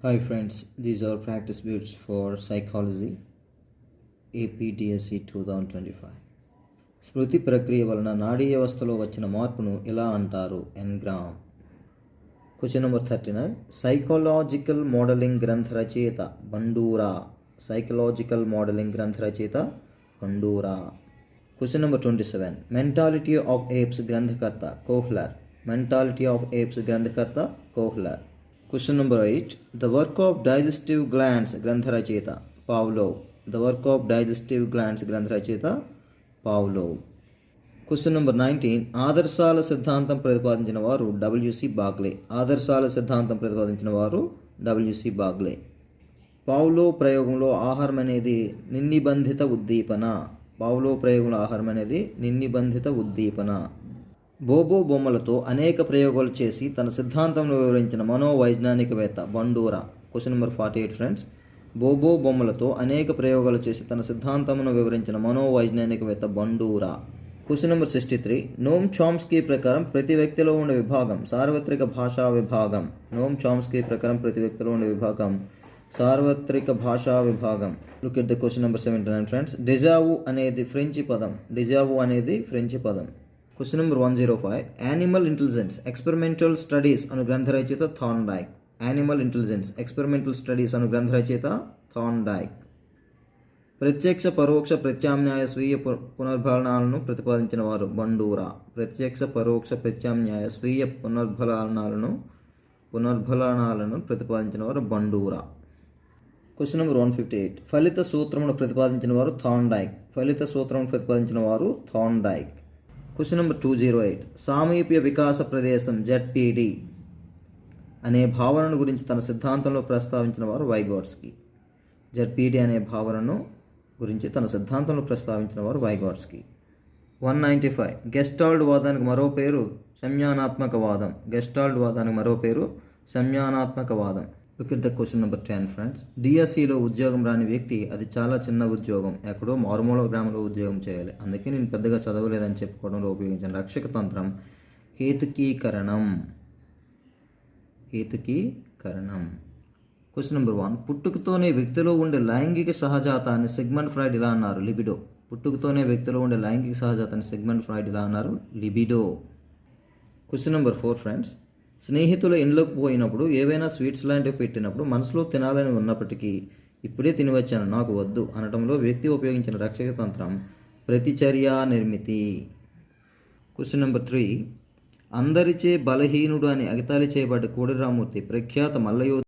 Hi friends, these are practice bits for psychology APDSC 2025. స్మృతి ప్రక్రియ వలన నాడీ వ్యవస్థలో వచ్చిన మార్పును ఎలా అంటారు? Engram. Question number 39. Psychological modelling గ్రంథ రచయిత బండూరా. సైకలాజికల్ మోడలింగ్ గ్రంథ రచయిత Bandura. Question number 27. Mentality of apes గ్రంథకర్త కోహ్లర్. మెంటాలిటీ ఆఫ్ ఏప్స్ గ్రంథకర్త Kohler. Question number 8. The work of digestive glands గ్రంథ రచయిత Pavlov. The work of digestive glands గ్రంథ రచయిత పావ్లోవ్. Question number 19. ఆదర్శాల సిద్ధాంతం ప్రతిపాదించిన వారు డబ్ల్యూసి బాగ్లే. ఆదర్శాల సిద్ధాంతం ప్రతిపాదించిన వారు డబ్ల్యూసి బాగ్లే. పావ్లోవ్ ప్రయోగంలో ఆహారం అనేది నిర్నిబంధిత ఉద్దీపన. పావ్లోవ్ ప్రయోగంలో ఆహారం అనేది నిర్నిబంధిత ఉద్దీపన. బోబో బొమ్మలతో అనేక ప్రయోగాలు చేసి తన సిద్ధాంతంలో వివరించిన మనోవైజ్ఞానికవేత్త Bandura. Question number 48 friends. Bobo బొమ్మలతో అనేక ప్రయోగాలు చేసి తన సిద్ధాంతమును వివరించిన మనోవైజ్ఞానికవేత్త Bandura. Question number 63. Noam Chomsky ప్రకారం ప్రతి వ్యక్తిలో ఉండే విభాగం సార్వత్రిక భాషా విభాగం. నోమ్ చామ్స్కీ ప్రకారం ప్రతి వ్యక్తిలో ఉండే విభాగం సార్వత్రిక భాషా విభాగం. Look at the question number 79 friends. Deja vu అనేది ఫ్రెంచి పదం. డిజావు అనేది ఫ్రెంచి పదం. Question number 105. Animal intelligence experimental studies అను గ్రంథ రచయిత Thorndike. Animal intelligence experimental studies అను గ్రంథ రచయిత థార్న్డైక్. ప్రత్యక్ష పరోక్ష ప్రత్యామ్నాయ స్వీయ పునర్బలనాలను ప్రతిపాదించిన వారు బండూరా. ప్రత్యక్ష పరోక్ష ప్రత్యామ్నాయ స్వీయ పునర్బలనాలను ప్రతిపాదించిన వారు బండూరా. Question number 158. ఫలిత సూత్రమును ప్రతిపాదించిన వారు థార్న్డైక్. ఫలిత సూత్రమును ప్రతిపాదించిన వారు థార్న్డైక్. Question number 208. సామీప్య వికాస ప్రదేశం ZPD అనే భావనను గురించి తన సిద్ధాంతంలో ప్రస్తావించిన వారు వైగోట్స్కీ. ZPD అనే భావనను గురించి తన సిద్ధాంతంలో ప్రస్తావించిన వారు వైగోట్స్కీ. 195. గెస్టాల్ట్ వాదానికి మరో పేరు సంజ్ఞానాత్మక వాదం. గెస్టాల్ట్ వాదానికి మరో పేరు సంజ్ఞానాత్మక వాదం. Look at the question number 10 friends. డిఎస్సిలో ఉద్యోగం రాని వ్యక్తి అది చాలా చిన్న ఉద్యోగం, ఎక్కడో మారుమూల గ్రామంలో ఉద్యోగం చేయాలి, అందుకే నేను పెద్దగా చదవలేదని చెప్పుకోవడంలో ఉపయోగించిన రక్షక తంత్రం హేతుకీకరణం. హేతుకీకరణం. Question number 1. పుట్టుకతోనే వ్యక్తిలో ఉండే లైంగిక సహజాతాన్ని సిగ్మండ్ ఫ్రాయిడ్ ఇలా అన్నారు లిబిడో. పుట్టుకతోనే వ్యక్తిలో ఉండే లైంగిక సహజాతాన్ని సిగ్మండ్ ఫ్రాయిడ్ ఇలా అన్నారు లిబిడో. Question number 4 friends. స్నేహితుల ఇండ్లకు పోయినప్పుడు ఏవైనా స్వీట్స్ లాంటివి పెట్టినప్పుడు మనసులో తినాలని ఉన్నప్పటికీ ఇప్పుడే తినివచ్చాను నాకు వద్దు అనటంలో వ్యక్తి ఉపయోగించిన రక్షక తంత్రం ప్రతిచర్యా నిర్మితి. Question number 3. అందరిచే బలహీనుడు అని అగితాళి చేయబడ్డ కోడి రామూర్తి ప్రఖ్యాత మల్లయోధుడు